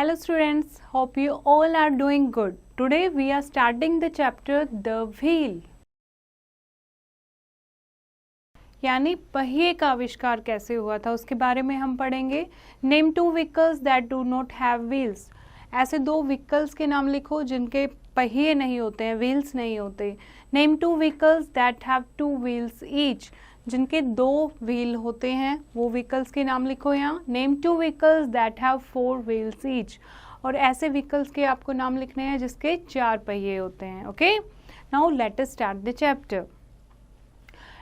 Hello students, hope you all are doing good. Today we are starting the chapter The Wheel. यानी पहिए का आविष्कार कैसे हुआ था उसके बारे में हम पढ़ेंगे. Name two vehicles that do not have wheels. ऐसे दो व्हीकल्स के नाम लिखो जिनके पहिए नहीं होते हैं, व्हील्स नहीं होते. Name two vehicles that have two wheels each. जिनके दो व्हील होते हैं वो व्हीकल्स के नाम लिखो यहाँ. Name two vehicles that have 4 wheels each. और ऐसे व्हीकल्स के आपको नाम लिखने हैं जिसके 4 पहिए होते हैं. Okay, now let us start the chapter.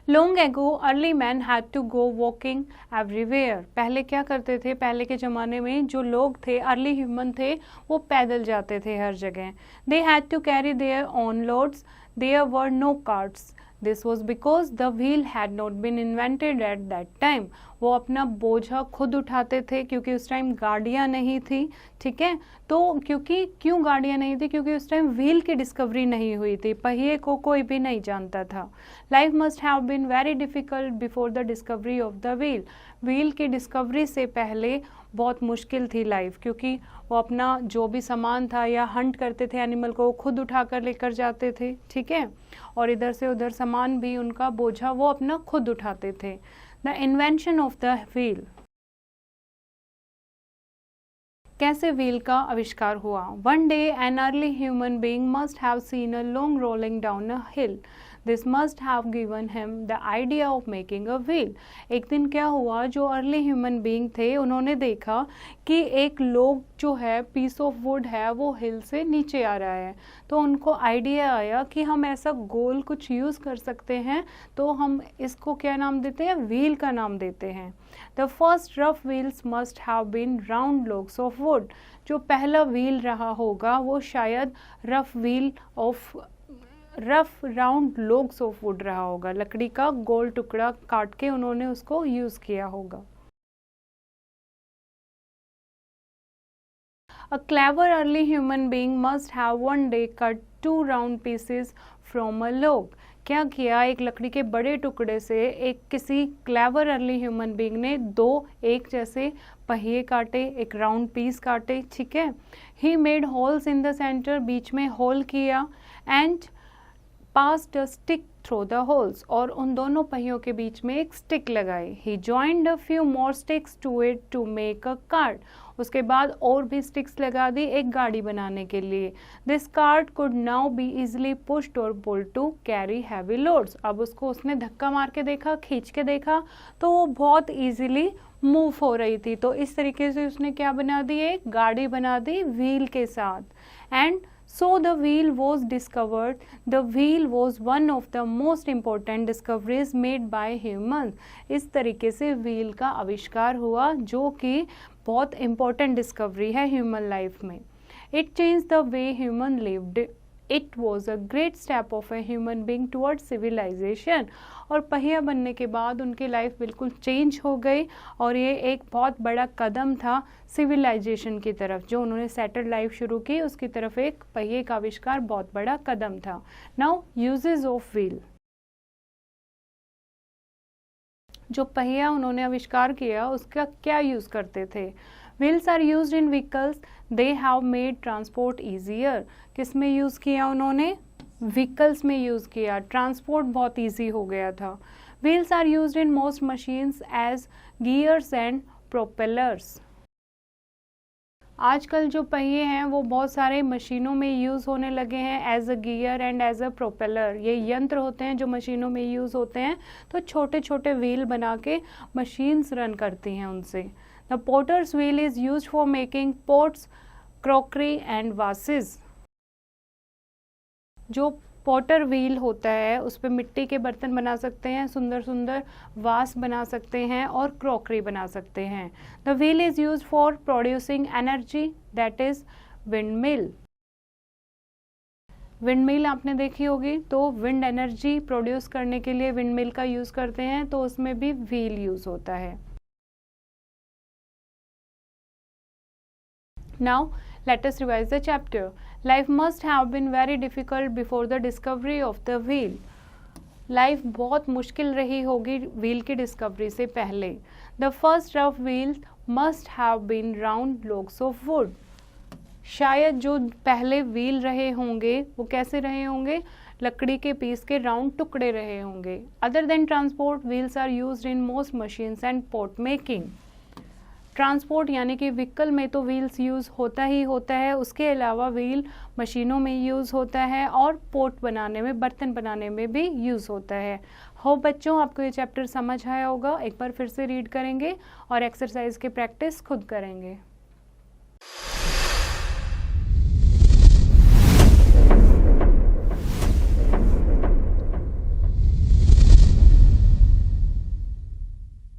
Long ago, early men had to go walking everywhere. पहले क्या करते थे, पहले के ज़माने में जो लोग थे, अर्ली ह्यूमन थे, वो पैदल जाते थे हर जगह. They had to carry their own loads. There were no carts. This was because the wheel had not been invented at that time. वो अपना बोझा खुद उठाते थे क्योंकि उस टाइम गाड़ियाँ नहीं थी. ठीक है, तो क्यों गाड़ियाँ नहीं थी? क्योंकि उस टाइम व्हील की डिस्कवरी नहीं हुई थी, पहिए को कोई भी नहीं जानता था. Life must have been very difficult before the discovery of the wheel. Wheel की डिस्कवरी से पहले बहुत मुश्किल थी लाइफ, क्योंकि वो अपना जो भी सामान था या हंट करते थे एनिमल को, वो खुद उठा कर लेकर जाते थे. ठीक है, और इधर से उधर सामान भी, उनका बोझा वो अपना खुद उठाते थे. The invention of the wheel. कैसे व्हील का आविष्कार हुआ? One day an early human being must have seen a long rolling down a hill. This must have given him the idea of making a wheel. एक दिन क्या हुआ, जो early human being थे उन्होंने देखा कि एक लोग जो है, पीस ऑफ वुड है, वो हिल से नीचे आ रहा है. तो उनको आइडिया आया कि हम ऐसा गोल कुछ यूज़ कर सकते हैं, तो हम इसको क्या नाम देते हैं? व्हील का नाम देते हैं. The first rough wheels must have been round logs of wood. जो पहला व्हील रहा होगा वो शायद rough round logs of wood रहा होगा. लकड़ी का गोल टुकड़ा काट के उन्होंने उसको यूज़ किया होगा. A clever early human being must have one day cut 2 round pieces from a log. क्या किया, एक लकड़ी के बड़े टुकड़े से किसी क्लेवर अर्ली ह्यूमन बीइंग ने 2 एक जैसे पहिए काटे, एक राउंड पीस काटे. ठीक है, he made holes in the centre. बीच में होल किया. And passed a stick through the holes. और उन दोनों पहियों के बीच में एक स्टिक लगाई. He joined a few more sticks to it to make a cart. उसके बाद और भी स्टिक्स लगा दी एक गाड़ी बनाने के लिए. This cart could now be easily pushed or pulled to carry heavy loads. अब उसको उसने धक्का मार के देखा, खींच के देखा, तो वो बहुत ईजिली मूव हो रही थी. तो इस तरीके से उसने क्या बना दी, एक गाड़ी बना दी व्हील के साथ. And So the wheel was discovered. The wheel was one of the most important discoveries made by humans. इस तरीके से व्हील का आविष्कार हुआ, जो कि बहुत important डिस्कवरी है ह्यूमन लाइफ में. It changed the way human lived. It was a great step of a human being towards civilization. और पहिया बनने के बाद उनकी लाइफ बिल्कुल चेंज हो गई, और ये एक बहुत बड़ा कदम था सिविलाइजेशन की तरफ. जो उन्होंने सेटल्ड लाइफ शुरू की, उसकी तरफ एक पहिए का आविष्कार बहुत बड़ा कदम था. Now uses of wheel. जो पहिया उन्होंने आविष्कार किया उसका क्या यूज़ करते थे? Wheels are used in vehicles. They have made transport easier. किस में यूज़ किया उन्होंने? व्हीकल्स में यूज़ किया. ट्रांसपोर्ट बहुत ईजी हो गया था. Wheels are used in most machines as gears and propellers. आजकल जो पहिए हैं वो बहुत सारे मशीनों में यूज़ होने लगे हैं as a gear and as a propeller. ये यंत्र होते हैं जो मशीनों में यूज़ होते हैं, तो छोटे छोटे व्हील बना के मशीन्स रन करती हैं उनसे. The potter's wheel is used for making pots, crockery and vases. जो पॉटर व्हील होता है उस पर मिट्टी के बर्तन बना सकते हैं, सुंदर सुंदर वास बना सकते हैं और क्रॉकरी बना सकते हैं. The wheel is used for producing energy, that is wind mill. Wind mill आपने देखी होगी, तो विंड एनर्जी प्रोड्यूस करने के लिए विंड मिल का यूज़ करते हैं, तो उसमें भी व्हील यूज़ होता है. Now let us revise the chapter. Life must have been very difficult before the discovery of the wheel. Life बहुत मुश्किल रही होगी व्हील की डिस्कवरी से पहले. The first rough wheels must have been round logs of wood. शायद जो पहले व्हील रहे होंगे वो कैसे रहे होंगे, लकड़ी के पीस के राउंड टुकड़े रहे होंगे। Other than transport wheels are used in most machines and pot making. Transport यानी कि व्हीकल में तो व्हील्स यूज़ होता ही होता है, उसके अलावा व्हील मशीनों में यूज़ होता है और पोट बनाने में, बर्तन बनाने में भी यूज़ होता है। होप बच्चों आपको ये चैप्टर समझ आया होगा। एक बार फिर से रीड करेंगे और एक्सरसाइज की प्रैक्टिस खुद करेंगे।